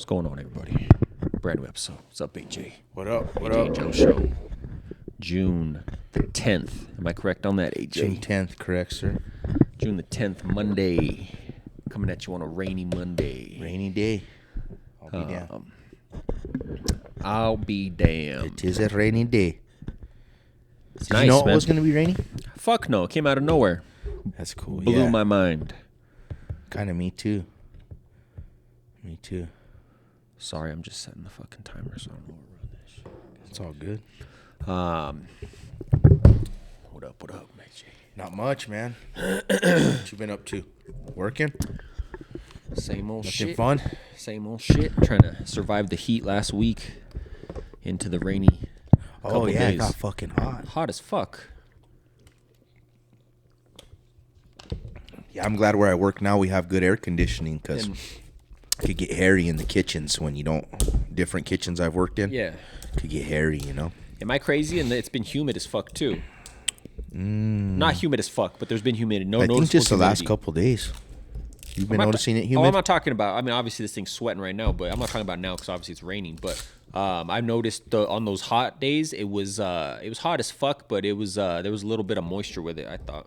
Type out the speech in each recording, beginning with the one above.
going on, everybody? Brand new episode. What's up, AJ? What up? What AJ up? Joe Show. June the 10th. Am I correct on that, AJ? June 10th, correct, sir. June the 10th, Monday. Coming at you on a rainy Monday. Rainy day. I'll be down. I'll be damned. It is a rainy day. It's Did nice, you know man. it was going to be rainy? Fuck no. It came out of nowhere. That's cool. Blew yeah. my mind. Kind of me too. Me too. Sorry, I'm just setting the fucking timer so I don't overrun this shit. It's all good. What up, AJ? Not much, man. What you been up to? Working? Same old Nothing shit. fun? Same old shit. Trying to survive the heat last week into the rainy couple Oh, yeah. days. It got fucking hot. Hot as fuck. Yeah, I'm glad where I work now we have good air conditioning because And- it could get hairy in the kitchens when you don't. Different kitchens I've worked in. Yeah. Could get hairy, you know? Am I crazy? And it's been humid as fuck too. Not humid as fuck, but there's been humidity. No, I think noticeable just the last humidity. couple days. You've been I'm not noticing it Oh, humid? I'm not talking about. I mean, obviously this thing's sweating right now, but I'm not talking about now because obviously it's raining. But I've noticed on those hot days, it was hot as fuck, but it was there was a little bit of moisture with it. I thought.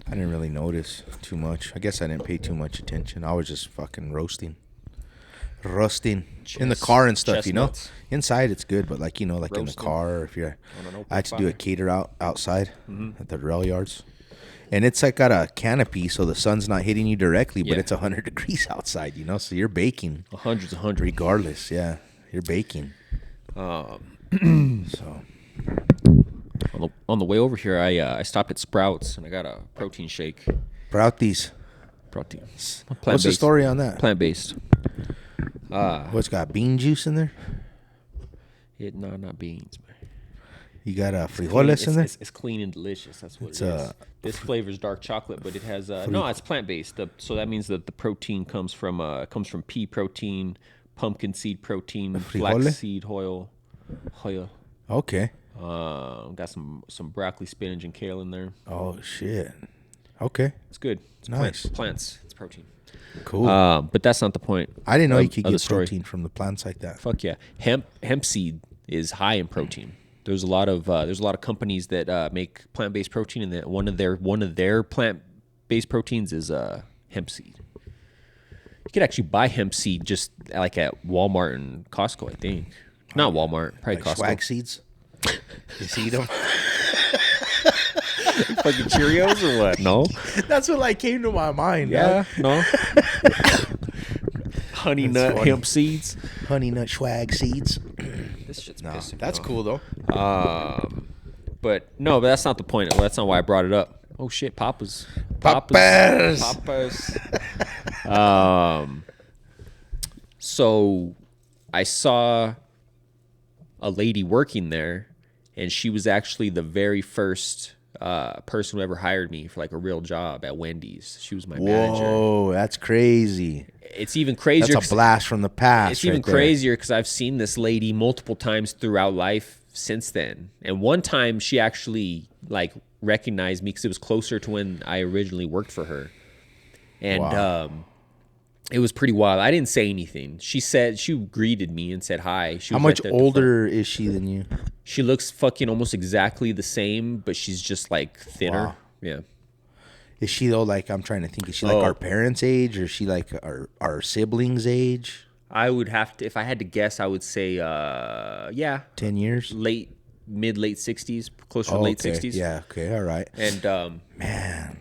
I didn't really notice too much. I guess I didn't pay too much attention. I was just fucking roasting in the car and stuff, you know. Chestnuts. Inside it's good, but like, you know, like in the Roasting. car, or if you're, On an open I had to do a fire. cater outside at the rail yards, and it's like got a canopy, so the sun's not hitting you directly, but Yeah. it's 100 degrees outside, you know, so you're baking Hundreds. regardless. Yeah, you're baking. So On the way over here, I stopped at Sprouts and I got a protein shake. Browties. Protein. What's the Plant-based. story on that? Plant based. What's got bean juice in there? No, not beans, man. You got frijoles in there? It's clean and delicious. That's what It's, it is. This flavor is dark chocolate, but it has no. It's plant based. So that means that the protein comes from pea protein, pumpkin seed protein, Frijole? flaxseed oil. Okay. Got some broccoli, spinach, and kale in there. Oh shit. Okay. It's good. It's Nice. plants. It's protein. Cool. But that's not the point. I didn't know of- you could of the get story. protein from the plants like that. Fuck yeah, hemp seed is high in protein. There's a lot of companies that make plant based protein, and that one of their plant based proteins is hemp seed. You could actually buy hemp seed just like at Walmart and Costco, I think. Not Walmart, probably Like Costco. swag seeds. You see them? Fucking Cheerios or what? No. That's what like came to my mind. Yeah. dog. No. Honey That's nut funny. hemp seeds. Honey nut swag seeds. This shit's No, pissing me that's off. cool though. But that's not the point. That's not why I brought it up. Oh shit, Papa's. Papa's. So I saw a lady working there, and she was actually the very first person who ever hired me for like a real job at Wendy's. She was my manager. Whoa, that's crazy. It's even crazier. That's a 'cause- blast from the past. It's even right there. crazier because I've seen this lady multiple times throughout life since then. And one time she actually like recognized me because it was closer to when I originally worked for her. And Wow. it was pretty wild. I didn't say anything. She greeted me and said hi. She How was much right there at the front. older is she than you? She looks fucking almost exactly the same, but she's just like thinner. Wow. Yeah. Is she though? Like I'm trying to think. Is she like Oh. our parents' age, or is she like our siblings' age? I would have to, if I had to guess, I would say, 10 years. late 60s, closer to Oh, late okay. 60s. Yeah. Okay. All right. And Man,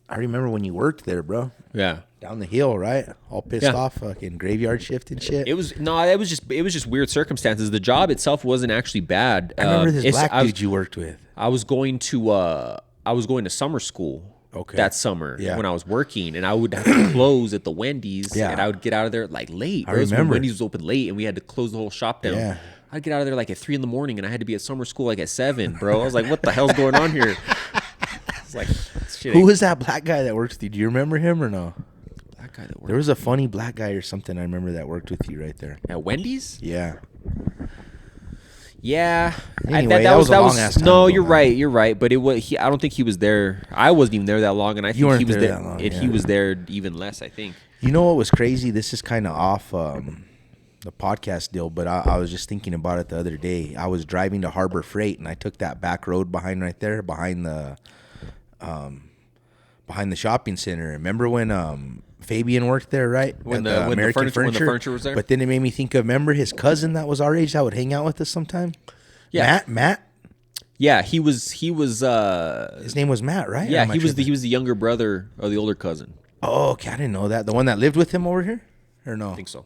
I remember when you worked there, bro. yeah. Down the hill, right? All pissed Yeah. off, fucking graveyard shift and shit. It was just weird circumstances. The job itself wasn't actually bad. I remember this black I was, dude you worked with. I was going to summer school. Okay. That summer Yeah. when I was working, and I would have to close at the Wendy's, Yeah. and I would get out of there like late. I That was when remember. Wendy's was open late, and we had to close the whole shop down. Yeah. I'd get out of there like at 3 a.m, and I had to be at summer school like at 7, bro. I was like, what the hell's going on here? It's like, shit. Who was that black guy that worked with you? Do you remember him or no? that guy that There worked was a funny black guy or something I remember that worked with you right there. at Wendy's? Yeah. Yeah. Anyway, that was a long-ass time no, ago, you're man. right. You're right. But I don't think he was there. I wasn't even there that long, and I think weren't he was there there. that long, and yeah. he was there even less. I think. You know what was crazy? This is kind of off the podcast deal, but I was just thinking about it the other day. I was driving to Harbor Freight, and I took that back road behind right there, behind the shopping center. Remember when Fabian worked there, right? When At the furniture was there? But then it made me think of, remember his cousin that was our age that would hang out with us sometime? Yeah. Matt? Yeah, he was. His name was Matt, right? Or Yeah, am I he was tripping? the younger brother of the older cousin. Oh, okay, I didn't know that. The one that lived with him over here? Or no? I think so.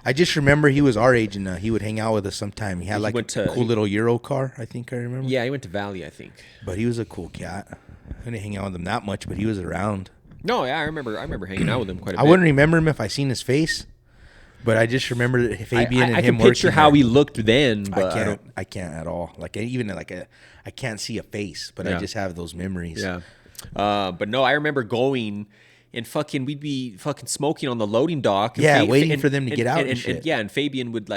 I just remember he was our age, and he would hang out with us sometime. He had like went a to- cool little Euro car, I think I remember. Yeah, he went to Valley, I think. But he was a cool cat. I didn't hang out with him that much, but he was around. No, yeah, I remember hanging out with him quite a I bit. wouldn't remember him if I seen his face, but I just remember that Fabian and I him can picture working how there. he looked then, but I can't at all. Like I can't see a face, but I Yeah. just have those memories. Yeah. But no, I remember going and we'd be fucking smoking on the loading dock. And Yeah, waiting for them to get out and shit. And Fabian would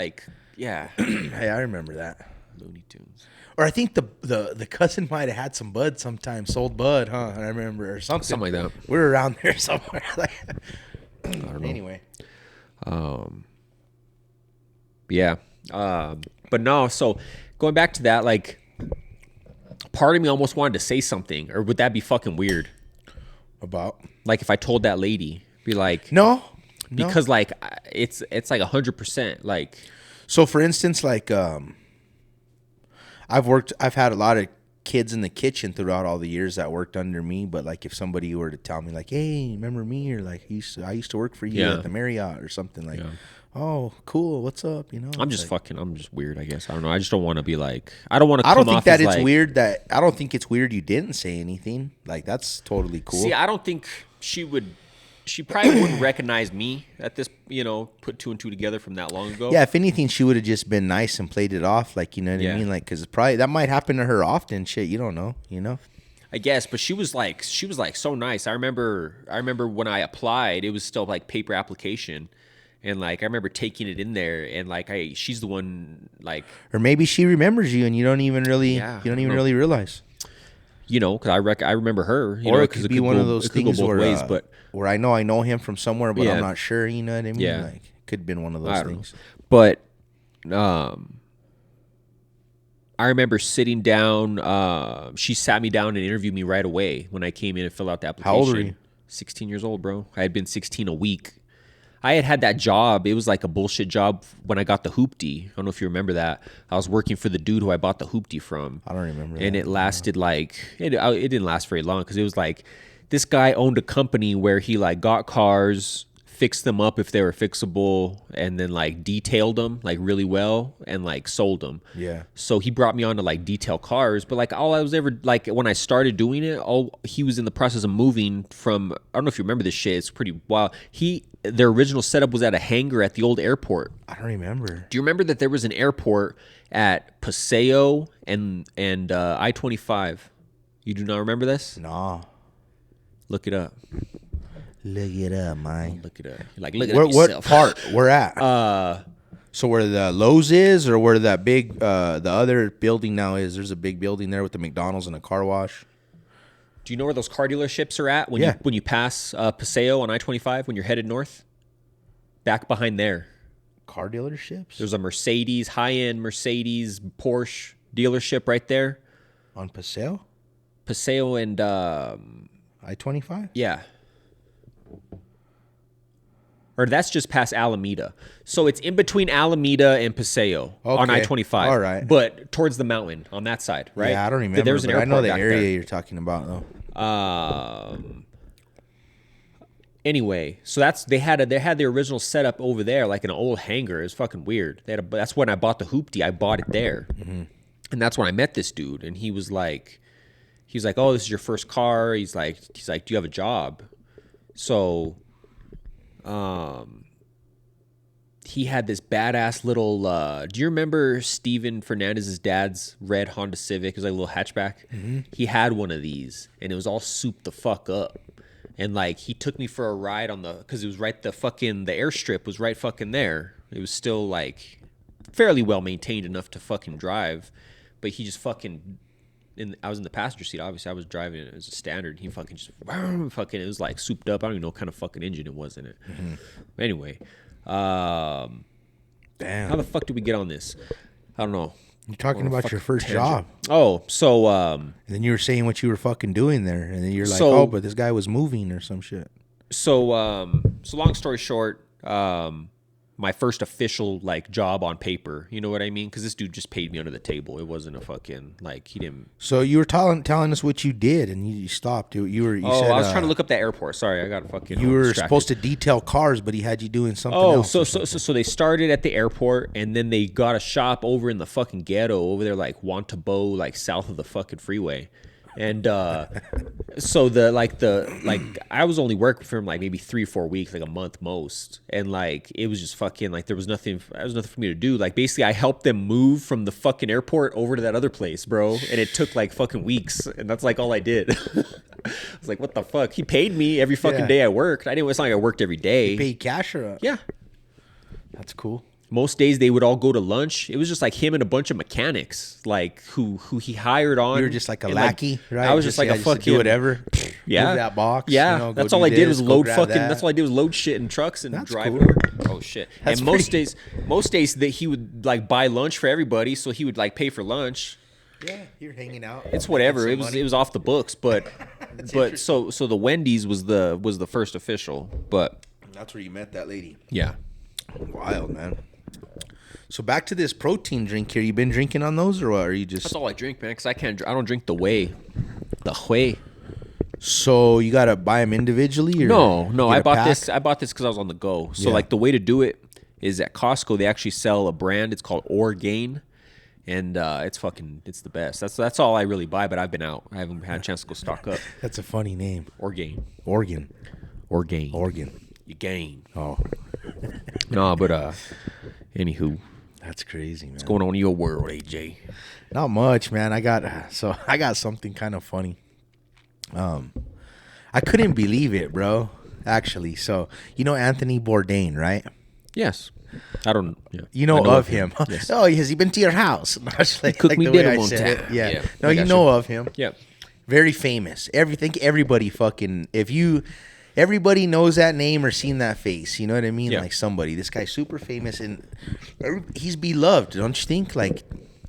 yeah. Hey, I remember that. Looney Tunes. Or I think the cousin might have had some bud sometime, sold bud, huh? I remember, or something. Something like that. We were around there somewhere. I don't know. Anyway. Yeah. But no, so going back to that, like, part of me almost wanted to say something, or would that be fucking weird? About? Like if I told that lady, be like, No. because like it's like 100%. Like, So for instance, like I've had a lot of kids in the kitchen throughout all the years that worked under me, but like if somebody were to tell me like, hey, remember me? Or like I used to work for you Yeah. at the Marriott or something, like, Yeah. oh, cool, what's up? You know, I'm it's just like, I'm just weird, I guess. I don't know. I just don't want to be like, I don't want to I come don't think off that as it's like, weird that I don't think it's weird you didn't say anything. Like that's totally cool. See, I don't think she probably wouldn't recognize me at this, put two and two together from that long ago. Yeah, if anything, she would have just been nice and played it off, like, you know what Yeah. I mean? Like, because probably that might happen to her often. Shit, you don't know, you know? I guess, but she was like so nice. I remember when I applied, it was still like paper application. And like I remember taking it in there, and like she's the one, like, Or maybe she remembers you and you don't even really, Yeah, you don't I even don't know. really realize. because I remember her. Or it 'cause could be one of those it could go things both where, ways, but where I know him from somewhere, but Yeah. I'm not sure. You know what I mean? Yeah. Like, could have been one of I those don't things. know. But I remember sitting down. She sat me down and interviewed me right away when I came in and filled out the application. How old were you? 16 years old, bro. I had been 16 a week. I had that job. It was like a bullshit job when I got the hoopty. I don't know if you remember that. I was working for the dude who I bought the hoopty from. I don't remember And that. it lasted like it didn't last very long because it was like this guy owned a company where he like got cars, fixed them up if they were fixable, and then like detailed them like really well and like sold them. Yeah. So he brought me on to like detail cars, but like all I was ever like when I started doing it, he was in the process of moving from, I don't know if you remember this shit. It's pretty wild. Their original setup was at a hangar at the old airport. I don't remember. Do you remember that there was an airport at Paseo and I-25? You do not remember this? Nah. Look it up. Look it up, man. Look it up. Like look it Where, up what yourself. part? Where at? So where the Lowe's is, or where that big, the other building now is? There's a big building there with the McDonald's and a car wash. Do you know where those car dealerships are at Yeah. when you pass Paseo on I-25 when you're headed north? Back behind there. Car dealerships There's a Mercedes, high-end Mercedes, Porsche dealership right there. on Paseo, Paseo and I-25. yeah. Or that's just past Alameda. So it's in between Alameda and Paseo on Okay. I-25. All right. But towards the mountain on that side, right? Yeah, I don't remember. There's an but I know airport the back area there. you're talking about, though. Anyway, so they had their original setup over there, like an old hangar. It was fucking weird. That's when I bought the hoopty. I bought it there, and that's when I met this dude. And he was like, "Oh, this is your first car." He's like, "Do you have a job?" So, he had this badass little. Do you remember Steven Fernandez's dad's red Honda Civic? It was like a little hatchback. He had one of these, and it was all souped the fuck up. And like he took me for a ride because it was right the airstrip was right fucking there. It was still like fairly well maintained enough to fucking drive, but he just fucking. I was in the passenger seat. Obviously, I was driving it as a standard. He fucking just fucking. It was like souped up. I don't even know what kind of fucking engine it was in it. Mm-hmm. Anyway, Damn. how the fuck did we get on this? I don't know. You're talking about your first job. Oh, so And then you were saying what you were fucking doing there, and then you're like, So- oh, but this guy was moving or some shit. so long story short, my first official like job on paper. You know what I mean? Because this dude just paid me under the table. It wasn't a fucking like he didn't. So you were telling us what you did, and you stopped. You said I was trying to look up that airport. Sorry, I got fucking. You were distracted. supposed to detail cars, but he had you doing something Oh, else. so they started at the airport, and then they got a shop over in the fucking ghetto over there, like Wantabo, like south of the fucking freeway. And so I was only working for him like maybe 3 or 4 weeks, like a month most, and like it was just fucking like there was nothing for me to do. Like basically, I helped them move from the fucking airport over to that other place, bro, and it took like fucking weeks, and that's like all I did. I was like, what the fuck? He paid me every fucking day I worked. It's not like I worked every day. paid cash or Yeah. That's cool. Most days they would all go to lunch. It was just like him and a bunch of mechanics, like who he hired on. You were just like a And, lackey, right? I was just like a fucking do whatever. Yeah, Move that box. Yeah, you know, go that's do all I did this, was go load grab fucking. that. That's all I did was load shit in trucks and That's drive cool. over. Oh shit! That's and most days that he would like buy lunch for everybody, so he would like pay for lunch. Yeah, you're hanging out. It's whatever. Making some It was off the books, but so the Wendy's was the first official, but That's where you met that lady. yeah. Wild, man. So back to this protein drink here. You been drinking on those, or what? Are you just? That's all I drink, man. Because I don't drink the whey. The whey. So you gotta buy them individually, or No. get I a bought pack? this. I bought this because I was on the go. So Yeah. like the way to do it is at Costco. They actually sell a brand. It's called Orgain, and it's the best. That's all I really buy. But I've been out. I haven't had a chance to go stock up. That's a funny name. Orgain. Organ. Orgain. You gain. Oh, No, but anywho, that's crazy, man. what's going on in your world, AJ? Not much, man. I got something kind of funny. I couldn't believe it, bro. Actually, so you know Anthony Bourdain, right? Yes. I don't. Yeah. You know, I know of him. Yes. Oh, has he been to your house? cooked me the way dinner I one said time. it. Yeah. Yeah, No, I you got know of him. Yeah. Very famous. Everybody fucking everybody knows that name or seen that face. You know what I mean? Yeah. Like somebody. This guy's super famous and he's beloved. Don't you think? Like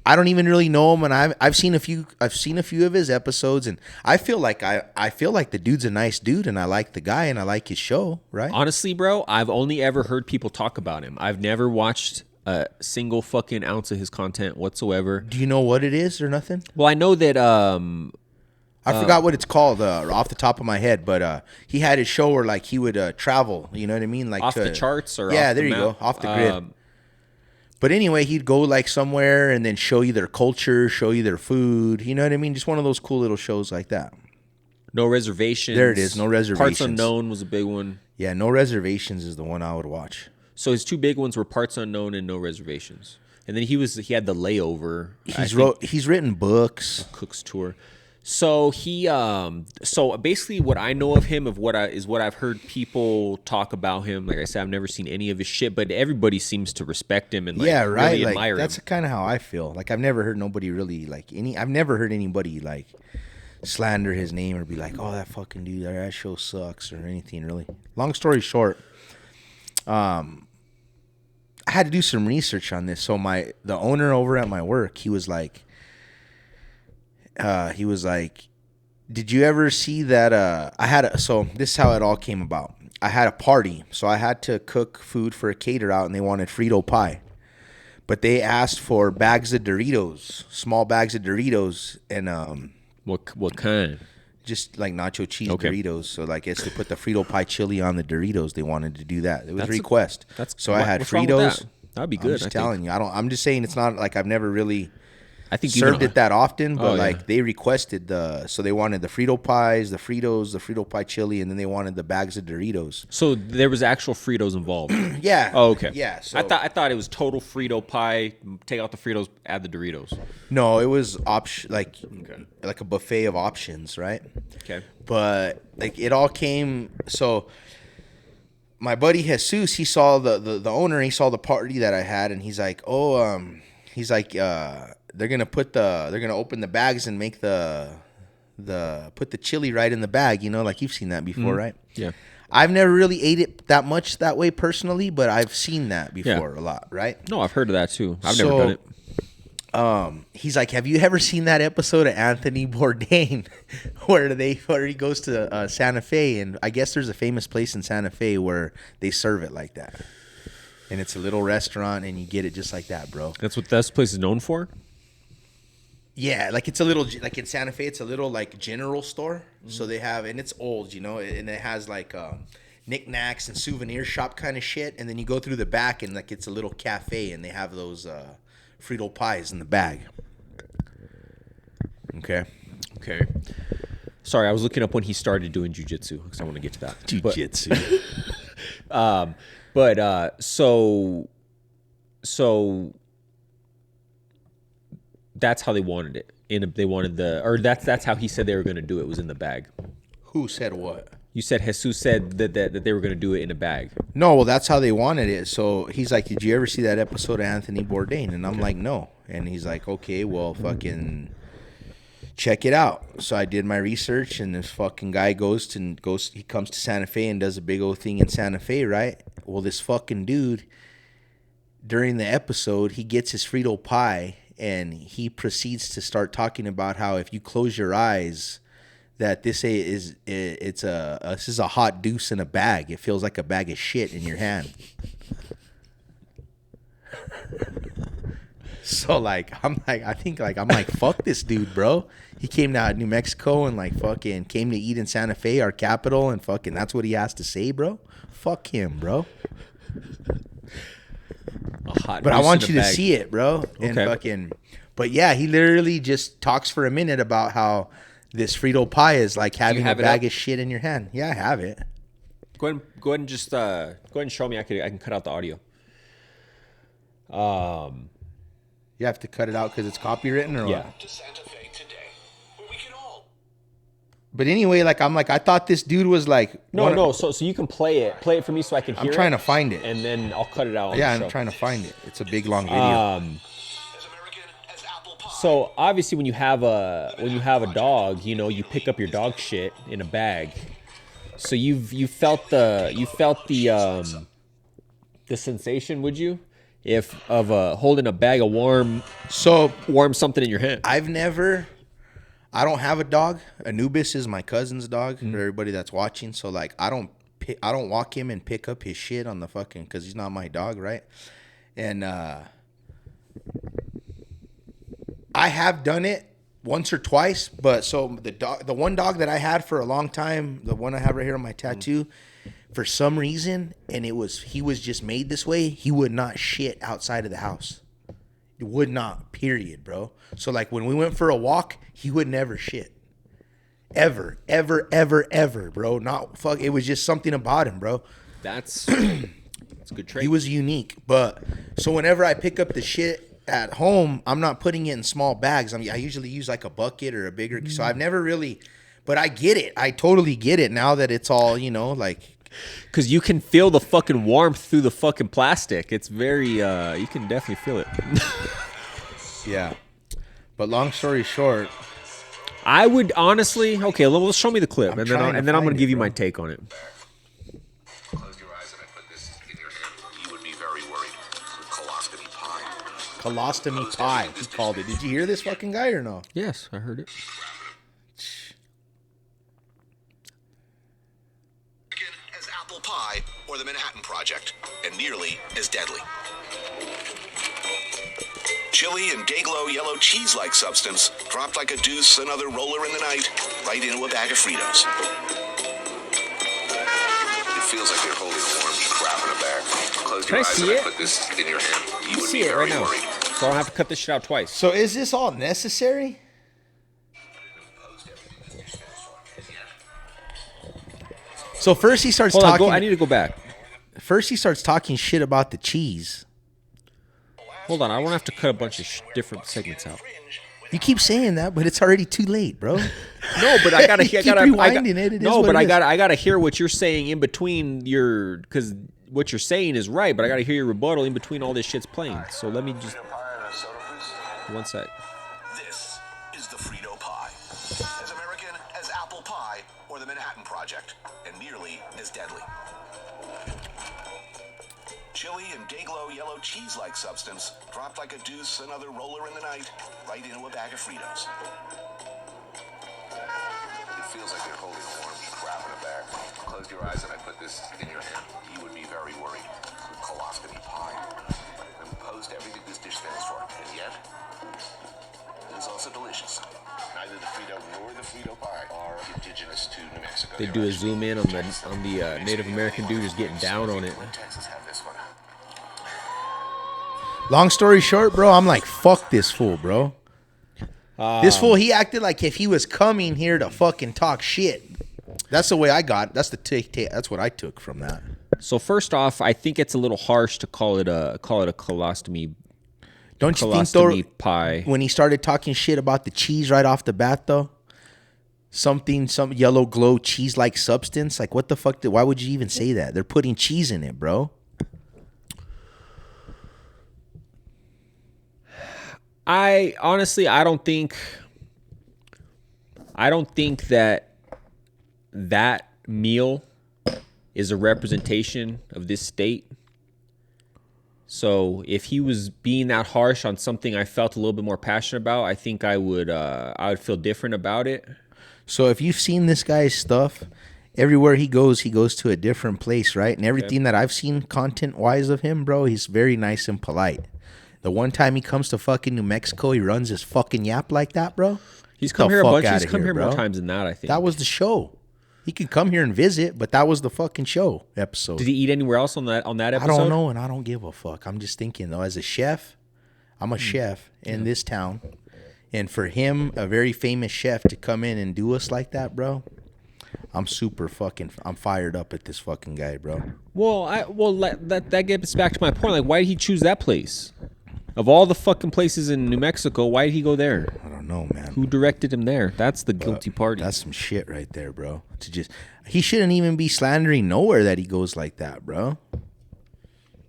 I don't even really know him, and I've seen a few of his episodes, and I feel like the dude's a nice dude, and I like the guy, and I like his show. Right? Honestly, bro, I've only ever heard people talk about him. I've never watched a single fucking ounce of his content whatsoever. Do you know what it is or nothing? Well, I know that I forgot what it's called off the top of my head, but he had his show where like he would travel. You know what I mean? Like off the charts or yeah, off there the you map. go, off the grid. But anyway, he'd go like somewhere and then show you their culture, show you their food. You know what I mean? Just one of those cool little shows like that. No Reservations. There it is, No Reservations. Parts Unknown was a big one. Yeah, No Reservations is the one I would watch. So his two big ones were Parts Unknown and No Reservations. And then he had the Layover. He's written books. Cook's Tour. So he so basically what I know of him what I've heard people talk about him. Like I said, I've never seen any of his shit, but everybody seems to respect him and like Yeah, right. really Like admire that's him. kind of how I feel. Like I've never heard nobody really I've never heard anybody like slander his name or be like, "Oh, that fucking dude, that show sucks" or anything really. Long story short, I had to do some research on this. So the owner over at my work, he was like, "Did you ever see that?" So this is how it all came about. I had a party, so I had to cook food for a cater out, and they wanted Frito pie, but they asked for bags of Doritos, small bags of Doritos, and What kind? just like nacho cheese Okay. Doritos. So like it's to put the Frito pie chili on the Doritos. They wanted to do that. It was a That's a- request. So I had what's wrong with Fritos. that? That'd be I'm good. just I telling you. I'm just saying it's not like I've never really I think served it that often, but Oh, yeah. like they requested so they wanted the Frito pies, the Fritos, the Frito pie chili, and then they wanted the bags of Doritos. So there was actual Fritos involved. Yeah. Oh, okay. Yeah. So I thought it was total Frito pie. Take out the Fritos, add the Doritos. no, it was like Okay. a buffet of options, right? Okay. But like it all came so my buddy Jesus, he saw the owner, he saw the party that I had, and he's like, they're gonna open the bags and make put the chili right in the bag, like you've seen that before, right? Yeah. I've never really ate it that much that way personally, but I've seen that before a lot, right? No, I've heard of that too. I've never done it. He's like, have you ever seen that episode of Anthony Bourdain where he goes to Santa Fe, and I guess there's a famous place in Santa Fe where they serve it like that, and it's a little restaurant, and you get it just like that, bro. That's what this place is known for. Yeah, like it's a little, like in Santa Fe, it's a little like general store. So they have, and it's old, and it has like knickknacks and souvenir shop kind of shit. And then you go through the back, and like it's a little cafe, and they have those Frito pies in the bag. Okay. Sorry, I was looking up when he started doing jujitsu because I want to get to that. Jiu-jitsu. So that's how they wanted it. That's how he said they were going to do it, was in the bag. Who said what? You said Jesus said that they were going to do it in a bag. No, well, that's how they wanted it. So he's like, did you ever see that episode of Anthony Bourdain? And I'm like, no. And he's like, okay, well, fucking check it out. So I did my research, and this fucking guy he comes to Santa Fe and does a big old thing in Santa Fe, right? Well, this fucking dude, during the episode, he gets his Frito pie, and he proceeds to start talking about how if you close your eyes, that this is a hot deuce in a bag. It feels like a bag of shit in your hand. So I'm like, fuck this dude, bro. He came down to New Mexico and like fucking came to eat in Santa Fe, our capital, and fucking that's what he has to say, bro. Fuck him, bro. But I want you to see it, bro. And fucking, but yeah, he literally just talks for a minute about how this Frito pie is like having a bag of shit in your hand. Yeah, I have it. Go ahead and just go ahead and show me. I can cut out the audio. You have to cut it out because it's copywritten, or yeah. What? But anyway, I thought this dude was like no. So you can play it for me so I can hear it. I'm trying to find it, and then I'll cut it out. Yeah, I'm trying to find it. It's a big long video. So obviously, when you have a dog, you pick up your dog shit in a bag. So you felt the sensation, would you, of holding a bag of warm something in your hand? I don't have a dog. Anubis is my cousin's dog. For everybody that's watching, so like I don't walk him and pick up his shit on the fucking, because he's not my dog, right? And I have done it once or twice, but so the one dog that I had for a long time, the one I have right here on my tattoo, for some reason, and he was just made this way, he would not shit outside of the house. It would not, period, bro. So like when we went for a walk, he would never shit. Ever, bro. Not fuck. It was just something about him, bro. That's a good trait. He was unique. But so whenever I pick up the shit at home, I'm not putting it in small bags. I usually use like a bucket or a bigger. So I've never really, but I get it. I totally get it now that it's all, like. Because you can feel the fucking warmth through the fucking plastic. It's very, you can definitely feel it. Yeah. But long story short, I would honestly, okay, let's show me the clip, and then I'm going to give you my take on it. Close your eyes and I put this in your hand. You would be very worried. Colostomy pie. Colostomy pie, he called it. Did you hear this fucking guy or no? Yes, I heard it. As apple pie or the Manhattan Project, and nearly as deadly. Chili and day-glow yellow cheese-like substance dropped like a deuce, another roller in the night, right into a bag of Fritos. It feels like you're holding orange crap in a bag. Close your eyes and I put this in your hand. You would see be it right very now, worried. so I don't have to cut this shit out twice. So is this all necessary? So first he starts talking. I need to go back. First he starts talking shit about the cheese. Hold on, I won't have to cut a bunch of different segments out. You keep saying that, but it's already too late, bro. No, but I gotta, You keep rewinding it. It is no, what but it is. I gotta hear what you're saying in between your, because what you're saying is right, but I gotta hear your rebuttal in between all this shit's playing. So let me just 1 sec. This is the Frito Pie. As American as apple pie or the Manhattan Project, and nearly as deadly. Chili and day-glow yellow cheese-like substance dropped like a deuce another roller in the night right into a bag of Fritos. It feels like you're holding orange crap in a bag. Close your eyes and I put this in your hand. You would be very worried. Colostomy pie. I'm opposed to everything this dish stands for. And yet, it is also delicious. Neither the Frito nor the Frito pie are indigenous to New Mexico. They do a zoom in on the Native American dude who's getting down on it. Texas have this one. Long story short, bro, I'm like, fuck this fool, bro. This fool, he acted like if he was coming here to fucking talk shit. That's the way I got. That's that's what I took from that. So first off, I think it's a little harsh to call it a colostomy. Don't you think though? Colostomy pie. When he started talking shit about the cheese right off the bat, though, some yellow glow cheese-like substance. Like, what the fuck? Why would you even say that? They're putting cheese in it, bro. I honestly, I don't think that meal is a representation of this state. So if he was being that harsh on something I felt a little bit more passionate about, I think I would feel different about it. So if you've seen this guy's stuff, everywhere he goes to a different place, right? And everything that I've seen content-wise of him, bro, he's very nice and polite. The one time he comes to fucking New Mexico, he runs his fucking yap like that, bro. He's come here a bunch. He's come here bro. more times than that, I think. That was the show. He could come here and visit, but that was the fucking show episode. Did he eat anywhere else on that episode? I don't know, and I don't give a fuck. I'm just thinking, though, as a chef, I'm a chef in this town. And for him, a very famous chef, to come in and do us like that, bro, I'm fired up at this fucking guy, bro. Well, that gets back to my point. Like, why did he choose that place? Of all the fucking places in New Mexico, why did he go there? I don't know, man. Who directed him there? That's the guilty party. That's some shit right there, bro. He shouldn't even be slandering nowhere that he goes like that, bro.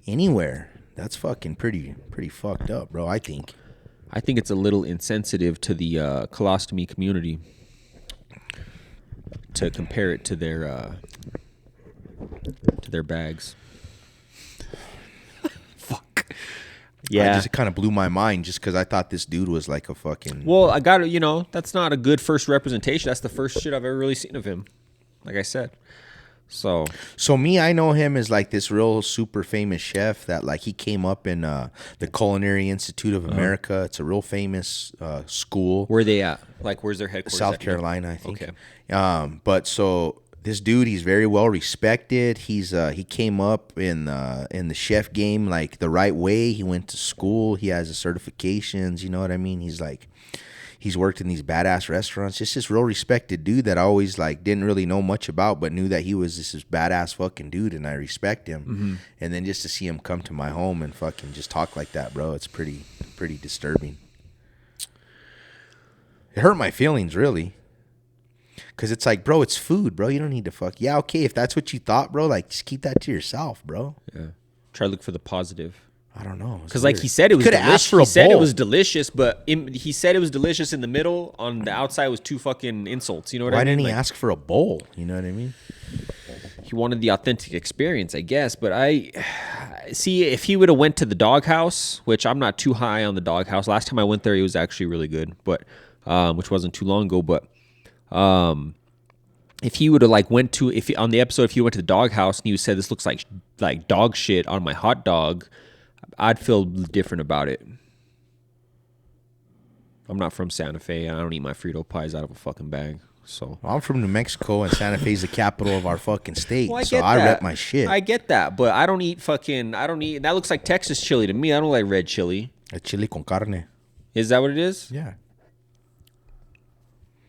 Anywhere. That's fucking pretty fucked up, bro, I think. I think it's a little insensitive to the colostomy community to compare it to their bags. Fuck. Yeah. I just kind of blew my mind just because I thought this dude was like a fucking... Well, I got to, that's not a good first representation. That's the first shit I've ever really seen of him. Like I said. So me, I know him as like this real super famous chef that like he came up in the Culinary Institute of America. It's a real famous school. Where are they at? Like, where's their headquarters? South Carolina, I think. Okay. But so this dude, he's very well respected. He came up in the chef game like the right way. He went to school. He has the certifications. You know what I mean? He's worked in these badass restaurants. Just this real respected dude that I always like didn't really know much about, but knew that he was this badass fucking dude, and I respect him. Mm-hmm. And then just to see him come to my home and fucking just talk like that, bro, it's pretty disturbing. It hurt my feelings, really. Because it's like, bro, it's food, bro. You don't need to fuck. Yeah, okay, if that's what you thought, bro, like, just keep that to yourself, bro. Yeah. Try to look for the positive. I don't know. Because like he said, it was delicious. He said it was delicious, but he said it was delicious in the middle. On the outside was two fucking insults. You know what I mean? Why didn't he ask for a bowl? You know what I mean? He wanted the authentic experience, I guess. But I see if he would have went to the Doghouse, which I'm not too high on the Doghouse. Last time I went there, it was actually really good, but which wasn't too long ago. But if he would have like on the episode, if he went to the Doghouse and he said this looks like dog shit on my hot dog, I'd feel different about it. I'm not from Santa Fe. I don't eat my Frito pies out of a fucking bag. So I'm from New Mexico, and Santa Fe is the capital of our fucking state. Well, I rep my shit. I get that, but I don't eat. That looks like Texas chili to me. I don't like red chili. A chili con carne. Is that what it is? Yeah.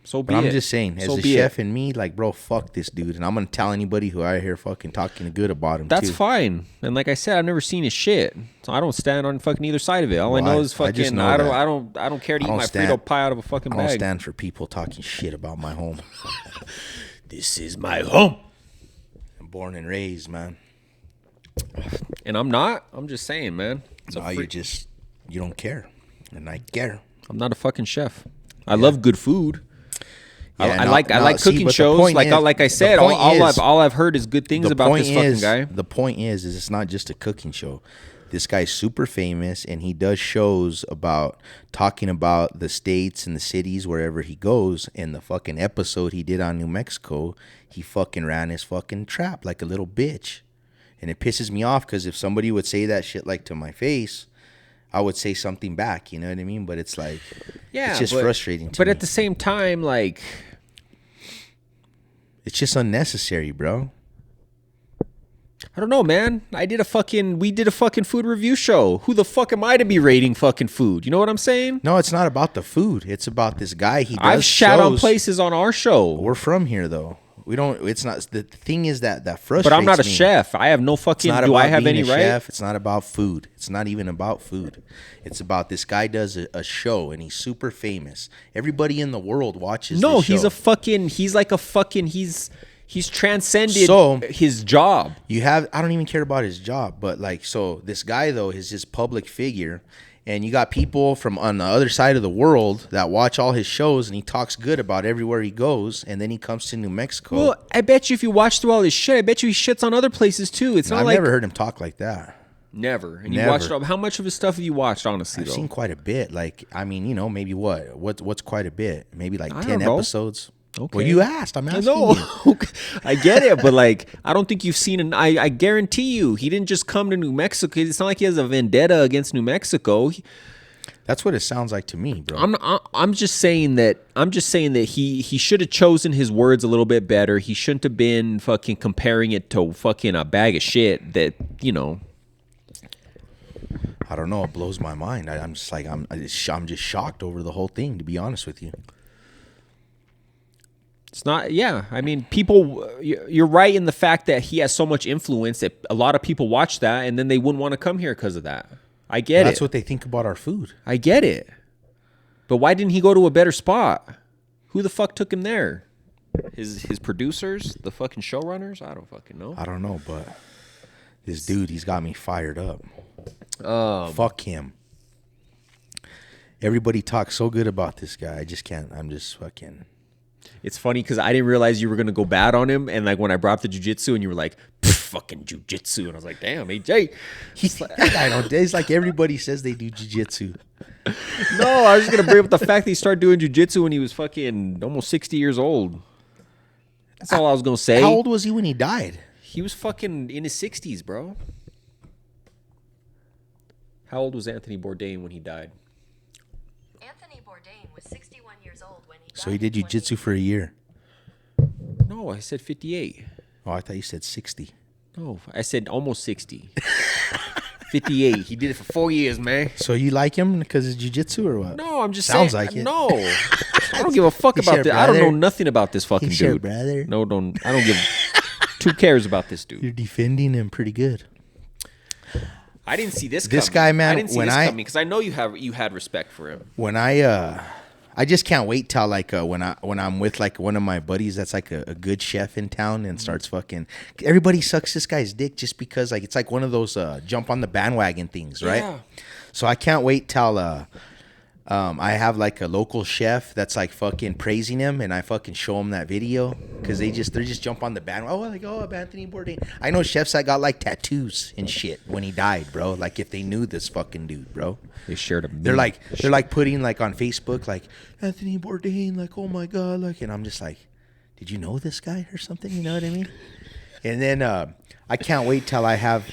So be But I'm it. just saying, as So a be chef it. and me, like, bro, fuck this dude. And I'm going to tell anybody who I hear fucking talking good about him, That's too. fine. And like I said, I've never seen his shit, so I don't stand on fucking either side of it. All Well, I know I- is I just fucking. know I don't. that. I don't care to I eat don't my stand- Frito pie out of a fucking I don't bag. stand for people talking shit about my home. This is my home, I'm born and raised, man. and I'm not. I'm just saying, man. It's a No, free- you don't care. And I care. I'm not a fucking chef. I love good food. Yeah, I no, like no, see, cooking but the shows. point Like is- like I the said, point is- all I've heard is good things about this fucking guy. The point is it's not just a cooking show. This guy's super famous, and he does shows about talking about the states and the cities wherever he goes. And the fucking episode he did on New Mexico, he fucking ran his fucking trap like a little bitch. And it pisses me off because if somebody would say that shit like to my face, I would say something back. You know what I mean? But it's like, Yeah, it's just but- frustrating to But me. at the same time, like, It's just unnecessary, bro. I don't know, man. We did a fucking food review show. Who the fuck am I to be rating fucking food? You know what I'm saying? No, it's not about the food. It's about this guy. He does I've shat on shows. places on our show, We're from here, though. We don't. It's not. The thing is that frustrates but I'm not a me. chef. I have no It's fucking. not Do about I have being any a right? chef. It's not about food. It's not even about food. It's about this guy does a show and he's super famous. Everybody in the world watches. No, this he's show. a fucking. He's like a fucking. He's transcended So- his job. You have. I don't even care about his job, but like, so this guy though is this public figure, and you got people from on the other side of the world that watch all his shows, and he talks good about everywhere he goes, and then he comes to New Mexico. Well, I bet you if you watch through all his shit, I bet you he shits on other places too. It's not I've like never heard him talk like that. never. And Never. you watched how much of his stuff have you watched? Honestly, I've though, seen quite a bit. Like, I mean, you know, maybe what's quite a bit? Maybe like I 10 don't know. episodes. Okay. Well, you asked. I'm asking No, you. I get it, but like, I don't think you've seen I guarantee you, he didn't just come to New Mexico. It's not like he has a vendetta against New Mexico. That's what it sounds like to me, bro. I'm just saying that he should have chosen his words a little bit better. He shouldn't have been fucking comparing it to fucking a bag of shit that, you know. I don't know. It blows my mind. I'm just like, I'm just shocked over the whole thing, to be honest with you. It's not, yeah. I mean, people, you're right in the fact that he has so much influence that a lot of people watch that and then they wouldn't want to come here because of that. I get That's it. what they think about our food. I get it. But why didn't he go to a better spot? Who the fuck took him there? His producers? The fucking showrunners? I don't fucking know. I don't know, but this dude, he's got me fired up. Fuck him. Everybody talks so good about this guy. I just can't. I'm just fucking. It's funny because I didn't realize you were going to go bad on him. And like when I brought up the jiu-jitsu and you were like, fucking jiu-jitsu. And I was like, damn, AJ. I don't. It's like everybody says they do jiu-jitsu. No, I was just going to bring up the fact that he started doing jiu-jitsu when he was fucking almost 60 years old. That's all I was going to say. How old was he when he died? He was fucking in his 60s, bro. How old was Anthony Bourdain when he died? Anthony Bourdain was 61 years old when he died. So he did in jiu-jitsu for a year. No, I said 58. Oh, I thought you said 60. No, I said almost 60. 58. He did it for 4 years, man. So you like him because of jiu-jitsu or what? No, I'm just Sounds saying. like it. No, I don't give a fuck He about said, this. I don't know brother. nothing about this fucking He said, dude. brother. No, I don't give. Who cares about this dude? You're defending him pretty good. I didn't see this. This coming. guy, man, I didn't see when this I- coming because I know you had respect for him. When I just can't wait till like when I'm with like one of my buddies that's like a good chef in town and starts fucking. Everybody sucks this guy's dick just because like it's like one of those jump on the bandwagon things, right? Yeah. So I can't wait till I have like a local chef that's like fucking praising him, and I fucking show him that video because they just jump on the bandwagon. Oh, like Anthony Bourdain. I know chefs that got like tattoos and shit when he died, bro. Like if they knew this fucking dude, bro. They shared a. They're like putting like on Facebook like Anthony Bourdain, like oh my god, like, and I'm just like, did you know this guy or something? You know what I mean? And then I can't wait till I have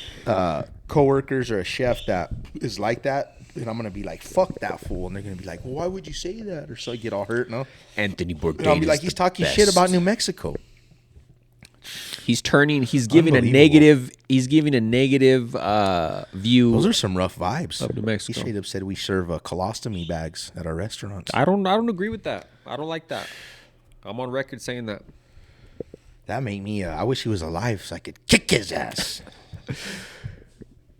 coworkers or a chef that is like that, and I'm gonna be like, fuck that fool, and they're gonna be like, well, why would you say that? Or so I get all hurt, no? Anthony Bourdain. And I'll be is like, the he's talking best. shit about New Mexico. He's giving a Unbelievable. negative. He's giving a negative view. Those are some rough vibes. Of New Mexico. He straight up said we serve colostomy bags at our restaurants. I don't agree with that. I don't like that. I'm on record saying that. That made me. I wish he was alive so I could kick his ass.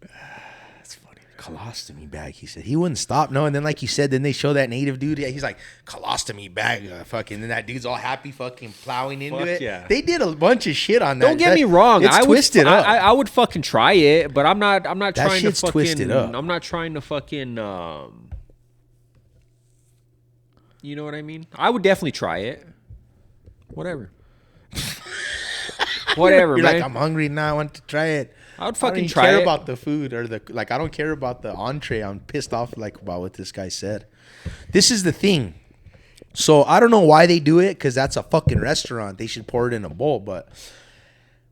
That's funny. Colostomy bag. He said he wouldn't stop. No, and then like you said, then they show that native dude. Yeah, he's like colostomy bag. Fucking. And that dude's all happy, fucking plowing into Fuck it. yeah. They did a bunch of shit on that. Don't get me wrong. It's twisted up. I would fucking try it, but I'm not trying to shit's fucking. twisted up. I'm not trying to fucking. You know what I mean? I would definitely try it. Whatever. Whatever, You're man. like, I'm hungry now. I want to try it. I would I fucking don't even try care it. about the food or the like. I don't care about the entree. I'm pissed off like about what this guy said. This is the thing. So I don't know why they do it because that's a fucking restaurant. They should pour it in a bowl. But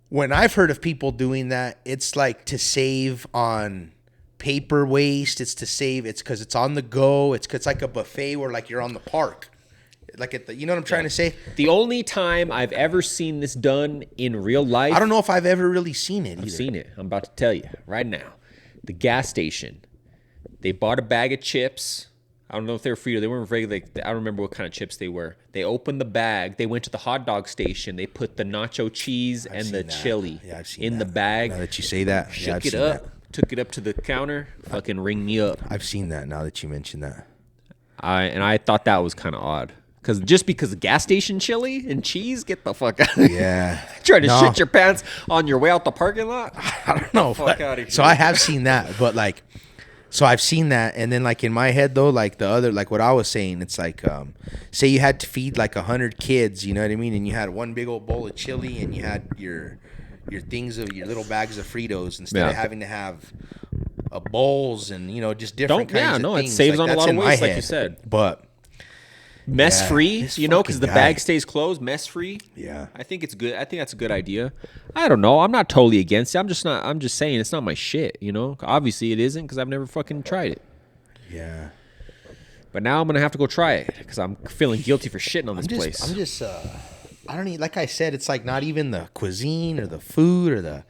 when I've heard of people doing that, it's like to save on paper waste. It's to save. It's because it's on the go. It's like a buffet where like you're on the park. Like at the, you know what I'm trying to say? The only time I've ever seen this done in real life, I don't know if I've ever really seen it. I've seen it. I'm about to tell you right now. The gas station. They bought a bag of chips. I don't know if they were Frito. They weren't regular. I don't remember what kind of chips they were. They opened the bag. They went to the hot dog station. They put the nacho cheese and the seen that. chili Yeah, I've seen in that. the bag. Now that you say that, yeah, I've Shook it seen up. that. Took it up to the counter. Fucking ring me up. I've seen that now that you mention that. I thought that was kind of odd. Because of gas station chili and cheese, get the fuck out. Yeah. Trying to No. shit your pants on your way out the parking lot. I don't know. Fuck but- outta here. So I have seen that, but like, so I've seen that, and then like in my head though, like the other, like what I was saying, it's like, say you had to feed like 100 kids, you know what I mean, and you had one big old bowl of chili, and you had your things of your little bags of Fritos instead Yeah. of having to have bowls and just different Don't- yeah, kinds of no, it things. saves on a that's lot of in my waste, like you head. said. But Mess Yeah, free, this because the fucking bag guy. stays closed, mess free. yeah, I think it's good. I think that's a good idea. I don't know. I'm not totally against it. I'm just saying it's not my shit, Obviously it isn't because I've never fucking tried it. yeah. But now I'm going to have to go try it because I'm feeling guilty for shitting on this place. I'm just I don't even, like I said, it's like not even the cuisine or the food or the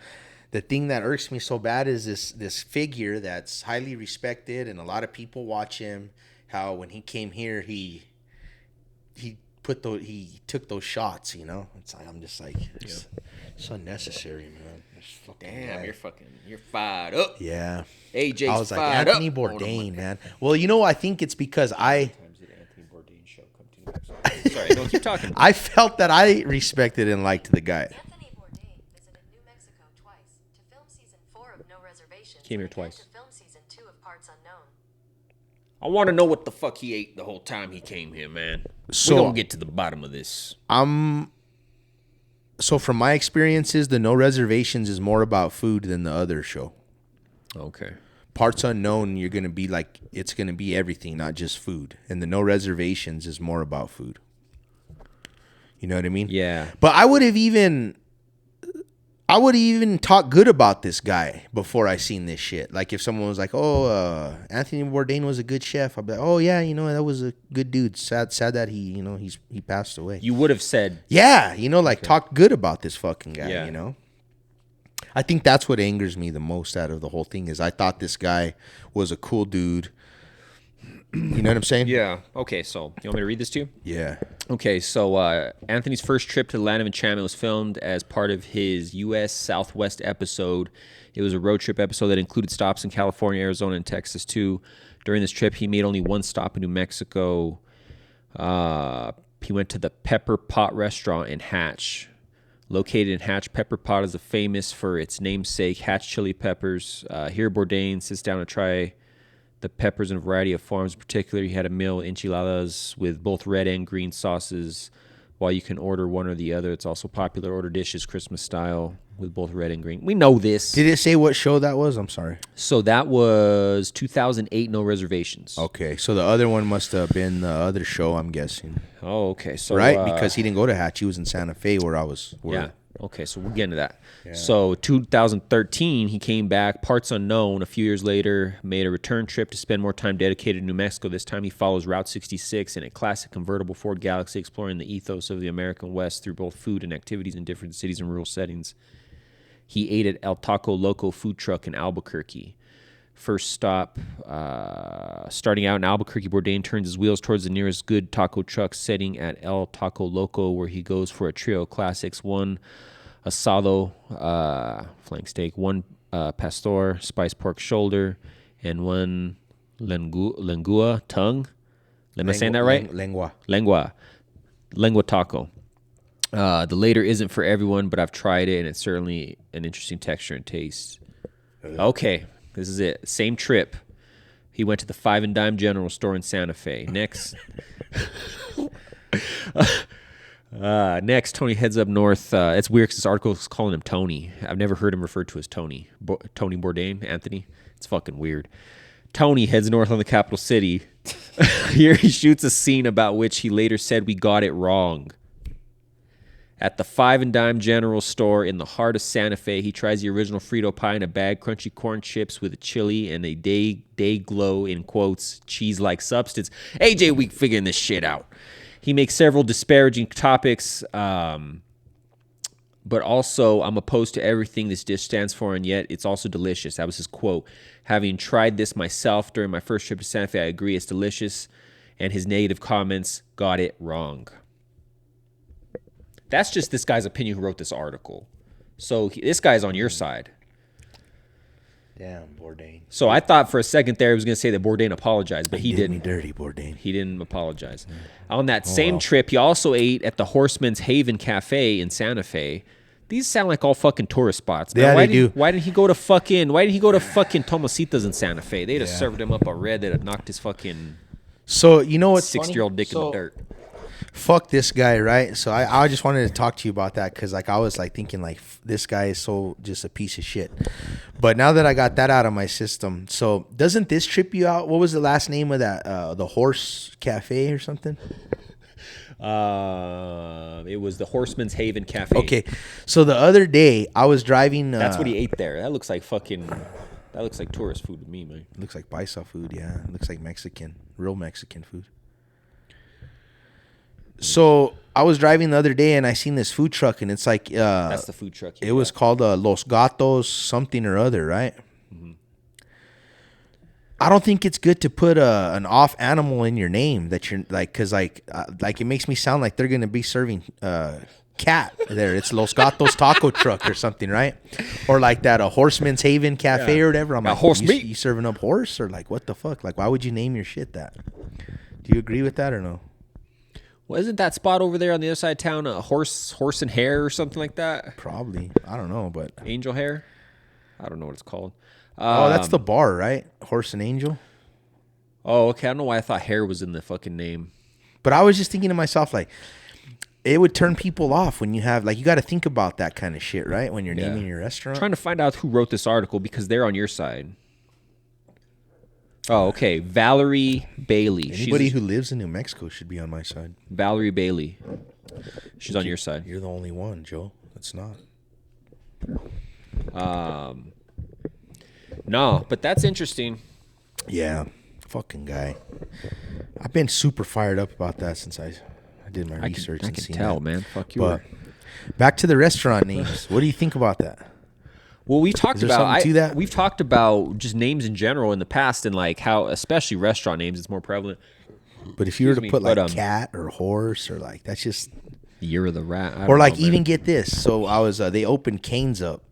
thing that irks me so bad is this figure that's highly respected and a lot of people watch him. How when he came here he took those shots, It's like I'm just like it's unnecessary, man. It's fucking Damn, bad. you're fired up. Yeah. AJ's I was like fired Anthony up. Bourdain, man. Well, I think it's because Times did Anthony Bourdain show come to New Mexico? Sorry, don't keep talking. I felt that I respected and liked the guy. Anthony Bourdain visited New Mexico twice to film season 4 of No Reservations. Came here and again twice. to film season 2 of Parts Unknown. I want to know what the fuck he ate the whole time he came here, man. So- We're going to get to the bottom of this. So from my experiences, the No Reservations is more about food than the other show. Okay. Parts Unknown, you're gonna be like it's gonna be everything, not just food. And the No Reservations is more about food. You know what I mean? Yeah. But I would even talk good about this guy before I seen this shit. Like if someone was like, "Oh, Anthony Bourdain was a good chef," I'd be like, "Oh yeah, that was a good dude. Sad that he passed away." You would have said, Yeah, talk good about this fucking guy, Yeah. I think that's what angers me the most out of the whole thing is I thought this guy was a cool dude. You know what I'm saying? yeah. Okay, so you want me to read this to you? Yeah. Okay, so Anthony's first trip to the Land of Enchantment was filmed as part of his U.S. Southwest episode. It was a road trip episode that included stops in California, Arizona, and Texas, too. During this trip, he made only one stop in New Mexico. He went to the Pepper Pot restaurant in Hatch. Located in Hatch, Pepper Pot is famous for its namesake, Hatch chili peppers. Here, Bourdain sits down to try the peppers in a variety of forms. In particular, he had a meal with enchiladas with both red and green sauces. While you can order one or the other, it's also popular to order dishes Christmas style with both red and green. We know this. Did it say what show that was? I'm sorry. So that was 2008, No Reservations. Okay, so the other one must have been the other show, I'm guessing. Oh, okay. So Right? Because he didn't go to Hatch. He was in Santa Fe where I was. Yeah. Okay, so we'll get into that. So 2013, he came back, Parts Unknown. A few years later, made a return trip to spend more time dedicated to New Mexico. This time he follows Route 66 in a classic convertible Ford Galaxy, exploring the ethos of the American West through both food and activities in different cities and rural settings. He ate at El Taco Loco food truck in Albuquerque. First stop, starting out in Albuquerque, Bourdain turns his wheels towards the nearest good taco truck, setting at El Taco Loco, where he goes for a trio of classics: one asado flank steak, one pastor spiced pork shoulder, and one lengua tongue. Am I saying that right? Lengua taco. The later isn't for everyone, but I've tried it, and it's certainly an interesting texture and taste. Okay, this is it. Same trip. He went to the Five and Dime General Store in Santa Fe. Next, Tony heads up north. It's weird because this article is calling him Tony. I've never heard him referred to as Tony. Tony Bourdain, Anthony. It's fucking weird. Tony heads north on the capital city. Here he shoots a scene about which he later said we got it wrong. At the Five and Dime General Store in the heart of Santa Fe, he tries the original Frito pie in a bag, crunchy corn chips with a chili and a day glow, in quotes, cheese-like substance. AJ Week figuring this shit out. He makes several disparaging topics, but also, I'm opposed to everything this dish stands for, and yet it's also delicious. That was his quote. Having tried this myself during my first trip to Santa Fe, I agree it's delicious, and his negative comments got it wrong. That's just this guy's opinion who wrote this article. So this guy's on your side. Damn, Bourdain. So I thought for a second there he was going to say that Bourdain apologized, but he Did me didn't. dirty, Bourdain. He didn't apologize. On that same trip, he also ate at the Horseman's Haven Cafe in Santa Fe. These sound like all fucking tourist spots, man. Yeah, why they do. Why didn't he go to fucking Tomasitas in Santa Fe? They'd have served him up a red that had knocked his fucking So you know what's 60-year-old dick in the So, dirt. Fuck this guy, right? So I just wanted to talk to you about that because like I was like thinking like this guy is so just a piece of shit. But now that I got that out of my system, so doesn't this trip you out? What was the last name of that? The Horse Cafe or something? It was the Horseman's Haven Cafe. Okay, so the other day I was driving. That's what he ate there. That looks like tourist food to me, man. Looks like paisa food, yeah. It looks like Mexican, real Mexican food. So I was driving the other day and I seen this food truck and it's like That's the food truck. it was called Los Gatos something or other, right? Mm-hmm. I don't think it's good to put an off animal in your name that you're like, cause like it makes me sound like they're gonna be serving cat there. It's Los Gatos Taco Truck or something, right? Or like that a Horseman's Haven Cafe or whatever. I'm Now, like, horse you, meat. you serving up horse or like what the fuck? Like why would you name your shit that? Do you agree with that or no? Well, isn't that spot over there on the other side of town a horse and hare or something like that? Probably. I don't know, but Angel Hair? I don't know what it's called. oh, that's the bar, right? Horse and Angel. Oh, okay. I don't know why I thought hair was in the fucking name. But I was just thinking to myself, like, it would turn people off when you have, like, you got to think about that kind of shit, right? When you're naming your restaurant. Trying to find out who wrote this article because they're on your side. Oh, okay. Valerie Bailey. Anybody who lives in New Mexico should be on my side. Valerie Bailey. She's on your side. You're the only one, Joe. That's not. No, but that's interesting. Yeah. Fucking guy. I've been super fired up about that since I did my research. I and can seen tell, that. man. Fuck you. But back to the restaurant names. What do you think about that? Well, we talked Is there about something to that? we've talked about just names in general in the past and like how, especially restaurant names, it's more prevalent. But if you were to Excuse me, put like but, cat or horse or like, that's just. Year of the Rat. I Or don't like know, man. even get this. So I was they opened Cane's up.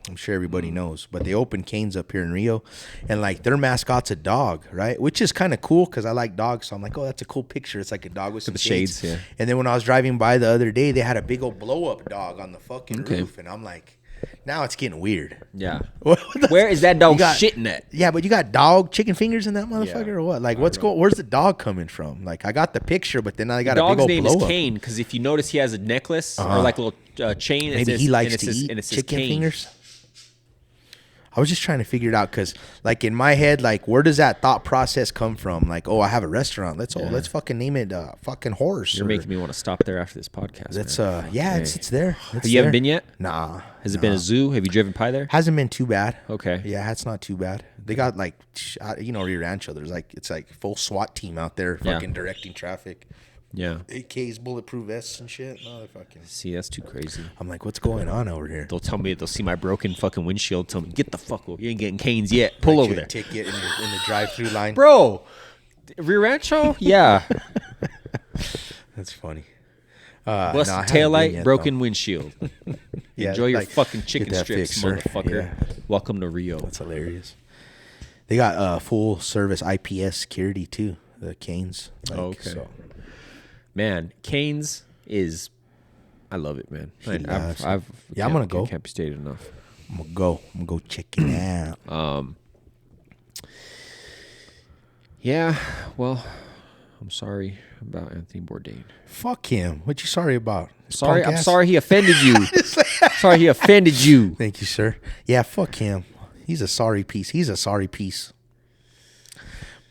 I'm sure everybody knows, but they opened Cane's up here in Rio, and like their mascot's a dog, right? Which is kind of cool because I like dogs. So I'm like, oh, that's a cool picture. It's like a dog with some the shades, yeah. And then when I was driving by the other day, they had a big old blow up dog on the fucking Okay. roof, and I'm like, now it's getting weird. Yeah. What the- Where is that dog You got- shitting at? Yeah, but you got dog chicken fingers in that motherfucker Yeah. or what? Like, where's the dog coming from? Like, I got the picture, but then I got a big Dog's old name blow is up. Kane because if you notice, he has a necklace or like a little chain. and it Maybe says- he likes and it to says- eat and it says chicken Kane. fingers. I was just trying to figure it out because, like, in my head, like, where does that thought process come from? Like, oh, I have a restaurant. Let's fucking name it fucking horse. You're or- making me want to stop there after this podcast. That's man. yeah, it's there. It's You haven't there. been yet? Nah. Has it been a zoo? Have you driven by there? Hasn't been too bad. Okay. Yeah, it's not too bad. They got like, Rio Rancho. There's like it's like full SWAT team out there, Yeah. fucking directing traffic. Yeah. AKs, bulletproof vests and shit. No, they're fucking. See, that's too crazy. I'm like, what's going on over here? They'll tell me, they'll see my broken fucking windshield. Tell me, get the fuck over. You ain't getting canes yet. Pull Write over you a there. Ticket in the drive-through line. Bro, Rear Rancho? Yeah. That's funny. Busted no, I haven't been taillight, yet, broken though. windshield. Yeah, Enjoy your like, fucking get chicken that strips, fixed, sir. motherfucker. Yeah. Welcome to Rio. That's hilarious. They got full service IPS security too. The Canes. Like, Okay. So. Man, Canes is, I love it, man. I've Yeah, I'm gonna go. Can't be stated enough. I'm gonna go check it out. Yeah, well, I'm sorry about Anthony Bourdain. Fuck him. What you sorry about? His Sorry, punk I'm ass? sorry he offended you. Sorry he offended you. Thank you, sir. Yeah, fuck him. He's a sorry piece. He's a sorry piece.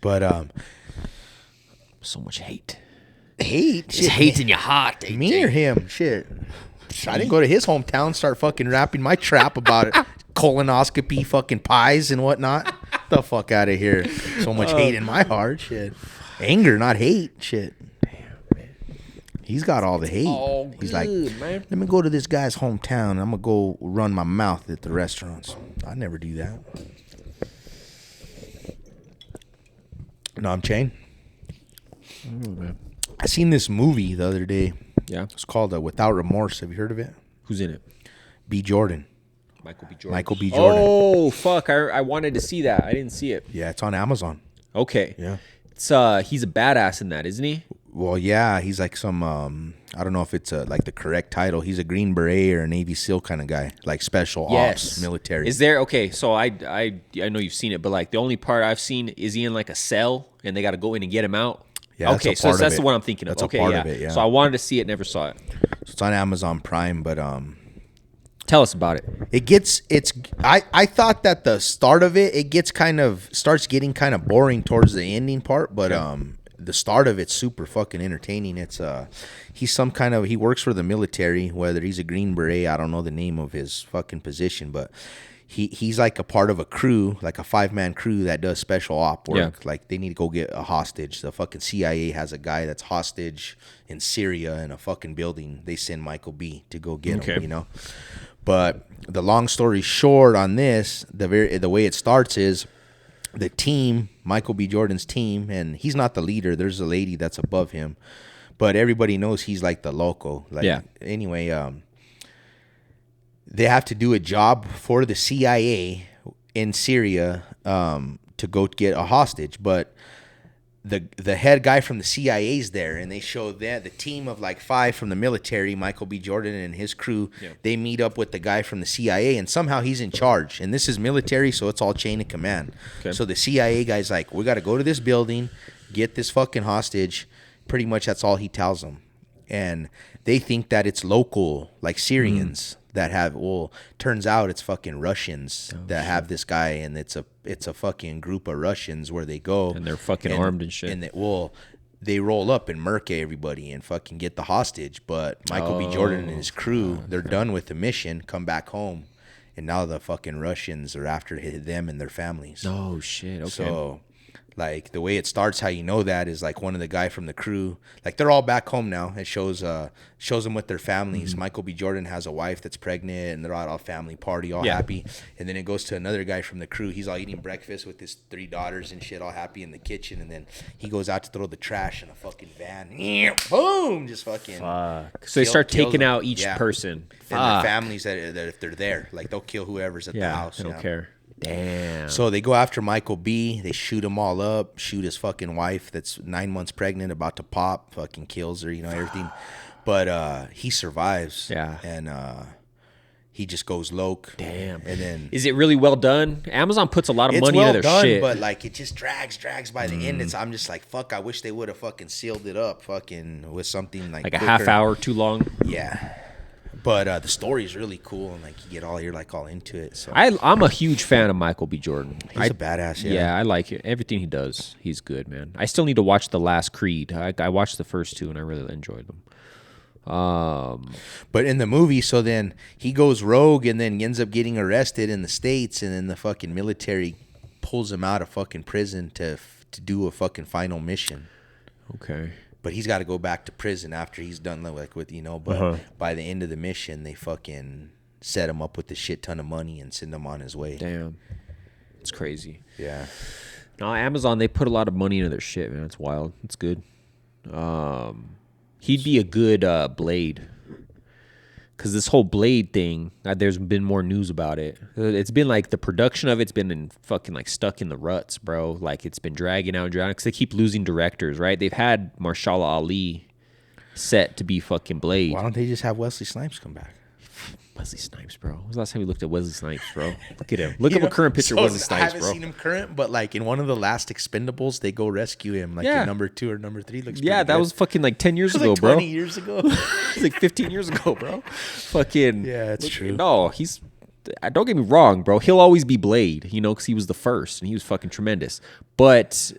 But So much hate. hate. Just hate's in your heart. Me or him? Shit. I didn't go to his hometown, start fucking rapping my trap about it. Colonoscopy, fucking pies and whatnot. The fuck out of here. So much hate in my heart. Shit. Anger, not hate. Shit. He's got all the hate. all He's like, good, man. let me go to this guy's hometown. I'm going to go run my mouth at the restaurants. I never do that. No, I'm chain. I seen this movie the other day. Yeah. It's called Without Remorse. Have you heard of it? Who's in it? B. Jordan. Michael B. Jordan. Michael B. Jordan. Oh, fuck. I wanted to see that. I didn't see it. Yeah, it's on Amazon. Okay. Yeah. It's he's a badass in that, isn't he? Well, yeah, he's like some, I don't know if it's like the correct title. He's a Green Beret or a Navy SEAL kind of guy, like special ops, military. Is there, okay, so I know you've seen it, but like the only part I've seen, is he in like a cell and they got to go in and get him out? Yeah, that's okay, a so part that's of the it. one I'm thinking of. That's a Okay, part yeah. of it, yeah. So I wanted to see it, never saw it. So it's on Amazon Prime, but Tell us about it. I thought that the start of it starts getting kind of boring towards the ending part, but the start of it's super fucking entertaining. It's he works for the military, whether he's a Green Beret, I don't know the name of his fucking position, but he's like a part of a crew, like a 5-man crew that does special op work. Yeah. Like they need to go get a hostage. The fucking CIA has a guy that's hostage in Syria in a fucking building. They send Michael B to go get him, you know. But the long story short on this, the way it starts is the team, Michael B. Jordan's team, and he's not the leader. There's a lady that's above him, but everybody knows he's like the loco. Like, Yeah. Anyway, they have to do a job for the CIA in Syria to go get a hostage, but the head guy from the CIA is there, and they show that the team of like 5 from the military, Michael B. Jordan and his crew, they meet up with the guy from the CIA, and somehow he's in charge. And this is military, so it's all chain of command. Okay. So the CIA guy's like, we got to go to this building, get this fucking hostage. Pretty much that's all he tells them. And they think that it's local, like Syrians that have, turns out it's fucking Russians that have this guy, and it's a fucking group of Russians where they go. And they're fucking armed and shit. And they roll up and murk everybody and fucking get the hostage. But Michael B. Jordan and his crew, they're done with the mission, come back home, and now the fucking Russians are after them and their families. Oh, shit. Okay. So, like, the way it starts, how you know that is like one of the guy from the crew, like they're all back home now. It shows them with their families. Michael B. Jordan has a wife that's pregnant, and they're all family party, all happy. And then it goes to another guy from the crew. He's all eating breakfast with his 3 daughters and shit, all happy in the kitchen. And then he goes out to throw the trash in a fucking van. Boom! Just fucking. So they start kills taking them. out each Yeah. person. And their families that if they're there, like they'll kill whoever's at the Yeah, house. I don't yeah. care. Damn. So they go after Michael B. They shoot him all up. Shoot his fucking wife that's 9 months pregnant, about to pop. Fucking kills her, everything. But he survives. Yeah. And he just goes loc. Damn. And then Is it really well done? Amazon puts a lot of it's money well into their done, shit. but like it just drags by the end. I'm just like, fuck. I wish they would have fucking sealed it up, fucking with something like like a quicker. half hour too long. Yeah. But the story is really cool, and like you're like all into it. So I'm a huge fan of Michael B. Jordan. he's a badass. Yeah, I like it. Everything he does, he's good, man. I still need to watch The Last Creed. I watched the first 2, and I really enjoyed them. But in the movie, so then he goes rogue and then ends up getting arrested in the States, and then the fucking military pulls him out of fucking prison to do a fucking final mission. Okay. but he's got to go back to prison after he's done like with But by the end of the mission, they fucking set him up with a shit ton of money and send him on his way. Damn, it's crazy. Yeah. No, Amazon, they put a lot of money into their shit, man. It's wild. It's good. He'd be a good Blade. Because this whole Blade thing, there's been more news about it. It's been like the production of it's been fucking like stuck in the ruts, bro. Like it's been dragging out and dragging because they keep losing directors, right? They've had Marshala Ali set to be fucking Blade. Why don't they just have Wesley Snipes come back? Wesley Snipes, bro. When was the last time you looked at Wesley Snipes, bro? Look at him. Look up a current picture of Wesley Snipes, I haven't bro. seen him current, but like in one of the last Expendables, they go rescue him. Like in number 2 or number 3 looks Yeah, pretty that good. was fucking like 10 years It was ago, like bro. 20 years ago. Like 15 years ago, bro. Fucking. Yeah, it's true. No, he's. Don't get me wrong, bro. He'll always be Blade, because he was the first and he was fucking tremendous. But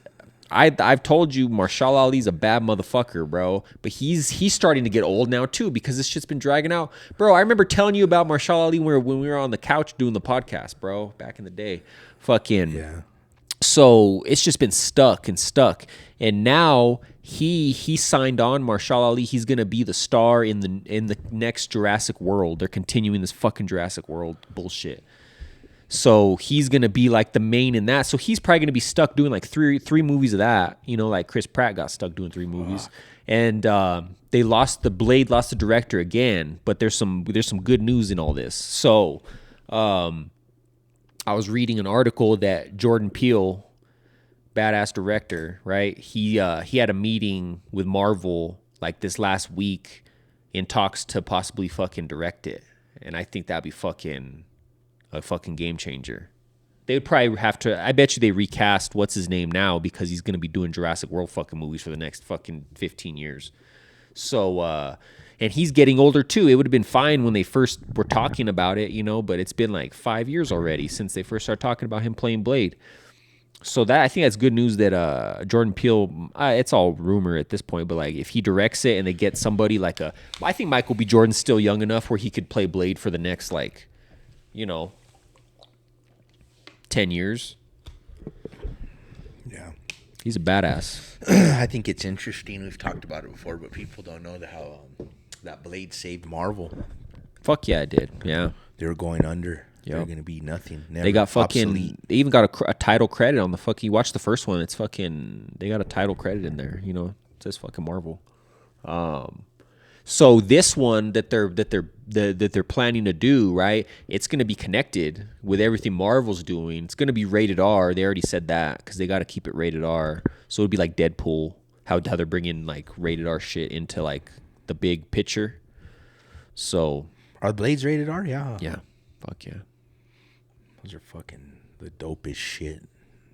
I've told you, Marshala Ali's a bad motherfucker, bro. But he's starting to get old now too because this shit's been dragging out, bro. I remember telling you about Marshala Ali when we were on the couch doing the podcast, bro, back in the day. Fucking Yeah. So it's just been stuck, and now he signed on Marshala Ali. He's gonna be the star in the next Jurassic World. They're continuing this fucking Jurassic World bullshit. So he's gonna be like the main in that. So he's probably gonna be stuck doing like three movies of that. Like Chris Pratt got stuck doing 3 movies, and Blade lost the director again. But there's some good news in all this. So I was reading an article that Jordan Peele, badass director, right? He had a meeting with Marvel like this last week in talks to possibly fucking direct it, and I think that'd be a fucking game changer. They would probably have to. I bet you they recast what's his name now because he's gonna be doing Jurassic World fucking movies for the next fucking 15 years. So, and he's getting older too. It would have been fine when they first were talking about it, but it's been like 5 years already since they first started talking about him playing Blade. So I think that's good news that Jordan Peele, it's all rumor at this point, but like if he directs it and they get somebody like I think Michael B. Jordan's still young enough where he could play Blade for the next 10 years. Yeah. He's a badass. I think it's interesting. We've talked about it before, but people don't know how that Blade saved Marvel. Fuck yeah, I did. Yeah. They were going under. They're Yep. going to be nothing. Never, They got fucking. obsolete. They even got a title credit on the fucking. You watch the first one. It's fucking. They got a title credit in there. It says fucking Marvel. So this one that they're planning to do, right? It's gonna be connected with everything Marvel's doing. It's gonna be rated R. They already said that because they got to keep it rated R. So it'd be like Deadpool. How they're bringing like rated R shit into like the big picture. So Are Blades rated R? Yeah. yeah, fuck yeah. Those are fucking the dopest shit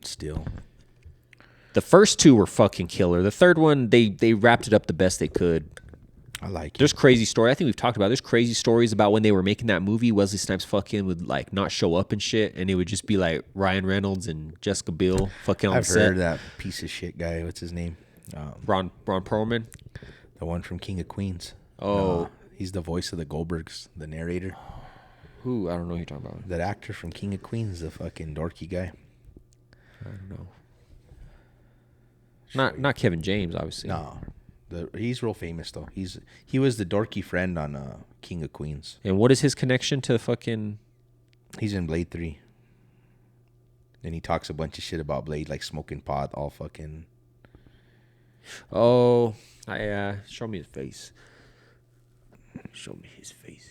still. The first 2 were fucking killer. The third one, they wrapped it up the best they could. I like it. There's crazy story. I think we've talked about. There's crazy stories about when they were making that movie. Wesley Snipes fucking would like not show up and shit, and it would just be like Ryan Reynolds and Jessica Biel fucking on I've the set. heard that piece of shit guy. What's his name? Ron Perlman. The one from King of Queens. Oh. He's the voice of the Goldbergs, the narrator. Who? I don't know who you're talking about. That actor from King of Queens, the fucking dorky guy. I don't know. Not Kevin James, obviously. No. He's real famous though. He was the dorky friend on King of Queens. And what is his connection to fucking? He's in Blade 3. And he talks a bunch of shit about Blade, like smoking pot, all fucking. Oh, show me his face. Show me his face.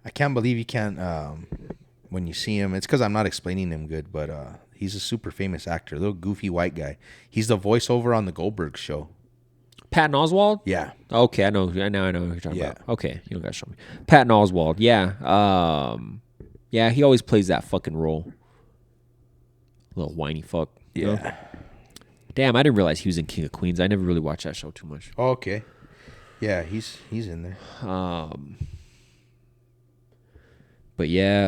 I can't believe you can't. When you see him, it's because I'm not explaining him good, but he's a super famous actor, little goofy white guy. He's the voiceover on the Goldberg show. Patton Oswalt? Yeah. Okay, I know who you're talking Yeah. about. Okay, you don't gotta show me. Patton Oswalt, yeah. Yeah, he always plays that fucking role. Little whiny fuck. you know? Yeah. Damn, I didn't realize he was in King of Queens. I never really watched that show too much. Oh, okay. Yeah, he's in there. But yeah,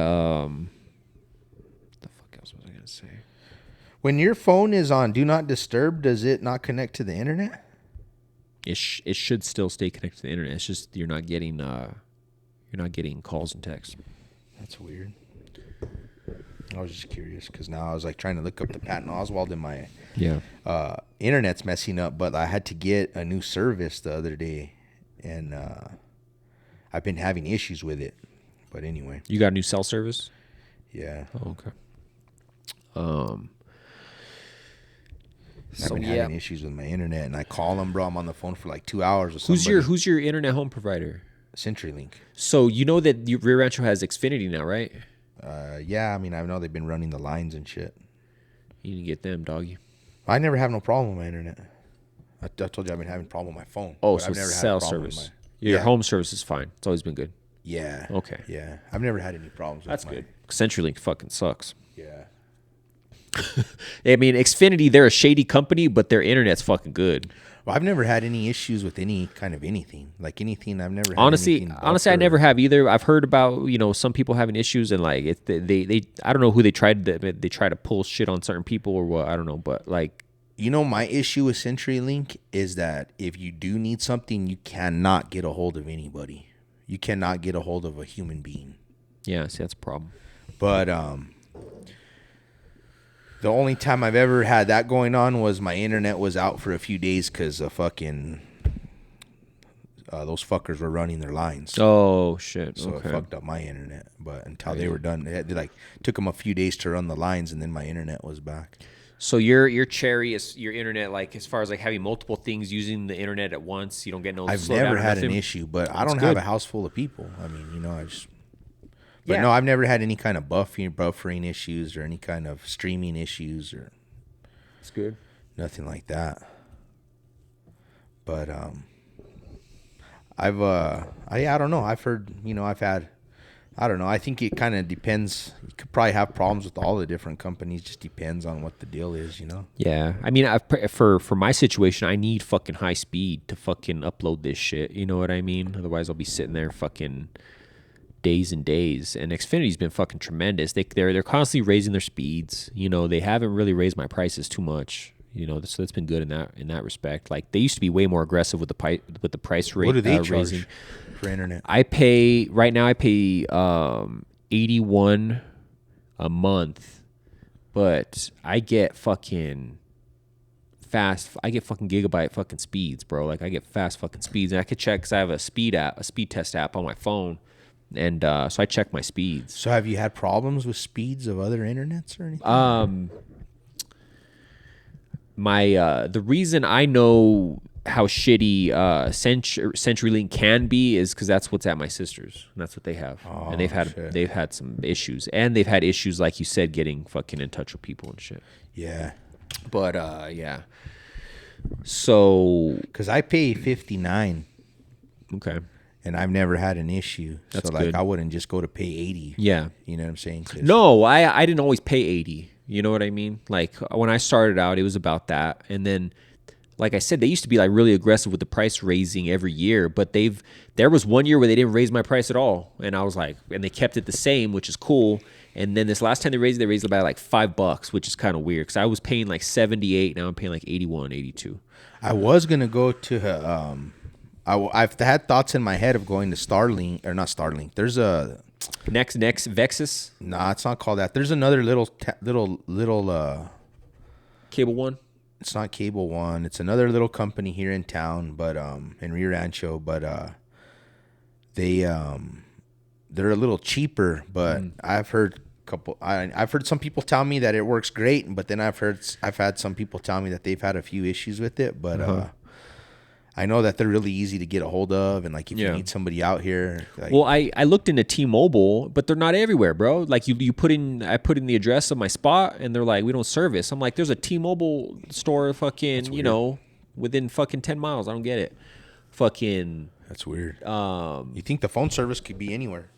the fuck else was I gonna say? When your phone is on Do Not Disturb, does it not connect to the internet? It should still stay connected to the internet. It's just you're not getting calls and texts. That's weird. I was just curious because now I was like trying to look up the Patton Oswalt in my Yeah. internet's messing up, but I had to get a new service the other day, and I've been having issues with it. But anyway, You got a new cell service? yeah, Oh, okay. I've So been yeah. having issues with my internet, and I call them, bro. I'm on the phone for like 2 hours. With Who's your internet home provider? CenturyLink? So you know that Rio Rancho has Xfinity now, right? Yeah, I mean, I know they've been running the lines and shit. You need to get them, doggy. I never have no problem with my internet. I told you I've been having a problem with my phone. Oh, but so I've never had a cell problem with service. my- Your Yeah. home service is fine. It's always been good. Yeah. Okay. Yeah, I've never had any problems. That's with my, good. CenturyLink fucking sucks. Yeah. I mean, Xfinity, they're a shady company, but their internet's fucking good. Well, I've never had any issues with any kind of anything. Like anything, I've never had Honestly, anything I buffer. never have either. I've heard about some people having issues and like they I don't know who they try to pull shit on certain people or what, I don't know, but like You know, my issue with CenturyLink is that if you do need something, you cannot get a hold of anybody. You cannot get a hold of a human being. yeah, see, that's a problem. But the only time I've ever had that going on was my internet was out for a few days because of fucking those fuckers were running their lines. Oh shit. So Okay. it fucked up my internet. But until they were done, they like took them a few days to run the lines, and then my internet was back. So your cherry is your internet, like as far as like having multiple things using the internet at once, you don't get no I've slowdown never or had an nothing? issue, but I don't good. have a house full of people. I mean, I just. But Yeah. no, I've never had any kind of buffering issues or any kind of streaming issues or It's good. nothing like that. But I don't know. I've heard, I've had, I don't know. I think it kind of depends. You could probably have problems with all the different companies. Just depends on what the deal is, Yeah, I mean, for my situation, I need fucking high speed to fucking upload this shit. You know what I mean? Otherwise, I'll be sitting there fucking days and days. And Xfinity's been fucking tremendous. They're constantly raising their speeds. They haven't really raised my prices too much. So that's been good in that respect. Like they used to be way more aggressive with the price rate. What do they charge raising. for internet? I pay $81 a month, but I get fucking fast. I get fucking gigabyte fucking speeds, bro. Like I get fast fucking speeds, and I could check because I have a speed test app on my phone, and so I check my speeds. So have you had problems with speeds of other internets or anything? The reason I know how shitty CenturyLink can be is because that's what's at my sister's. And that's what they have, and they've had some issues, and they've had issues like you said, getting fucking in touch with people and shit. Yeah. But yeah. So Because I pay $59 okay, and I've never had an issue. That's so like good. I wouldn't just go to pay $80. yeah. You know what I'm saying? 'Cause No, I didn't always pay 80. You know what I mean? Like when I started out, it was about that, and then, like I said, they used to be like really aggressive with the price raising every year. But there was one year where they didn't raise my price at all, and I was like, and they kept it the same, which is cool. And then this last time they raised it by like $5, which is kind of weird because I was paying like 78, now I'm paying like 81, 82. I was gonna go to I've had thoughts in my head of going to Starlink or not Starlink. There's a Next Vexus nah, it's not called that. There's another little Cable One. it's not Cable One. It's another little company here in town, but in Rio Rancho, but they're a little cheaper, but I've heard I've heard some people tell me that it works great, but then I've had some people tell me that they've had a few issues with it, but I know that they're really easy to get a hold of, and like if you Yeah. need somebody out here, like, Well, I looked into T-Mobile, but they're not everywhere, bro. Like I put in the address of my spot, and they're like, we don't service. I'm like, there's a T-Mobile store, fucking, within fucking 10 miles. I don't get it. Fucking, that's weird. You think the phone service could be anywhere?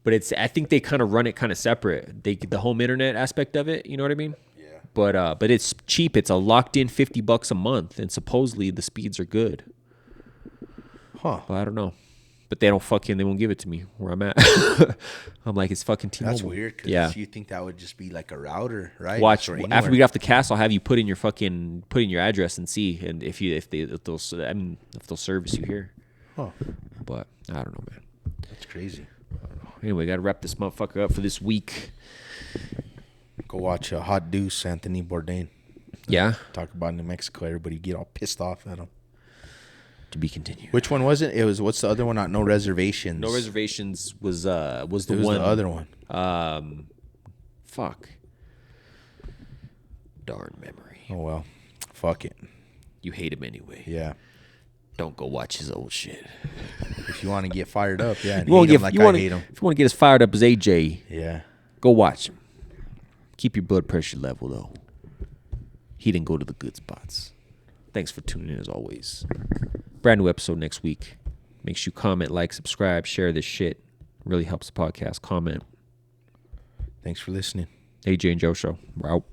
but I think they kind of run it kind of separate. The home internet aspect of it, you know what I mean? Yeah. But it's cheap. It's a locked in $50 a month, and supposedly the speeds are good. Huh. But I don't know. But they won't give it to me where I'm at. I'm like, it's fucking T-Mobile. That's weird. Cause Yeah. you think that would just be like a router, right? Watch Or after anywhere. we get off the cast. I'll have you put in your address and see, and if they'll service you here. Huh. But I don't know, man. That's crazy. Anyway, got to wrap this motherfucker up for this week. Go watch Hot Deuce, Anthony Bourdain. Yeah. Talk about New Mexico. Everybody get all pissed off at him. To be continued. Which one was it? It was, what's the other one? Not No Reservations. No Reservations was the It was one. the other one. Fuck. Darn memory. Oh, well. Fuck it. You hate him anyway. Yeah. Don't go watch his old shit. If you want to get fired up, yeah. And You want hate to him like I hate him. If you want to get as fired up as AJ, Yeah. go watch him. Keep your blood pressure level though. He didn't go to the good spots. Thanks for tuning in as always. Brand new episode next week. Make sure you comment, like, subscribe, share this shit. Really helps the podcast. Comment. Thanks for listening. AJ and Joe Show. We're out.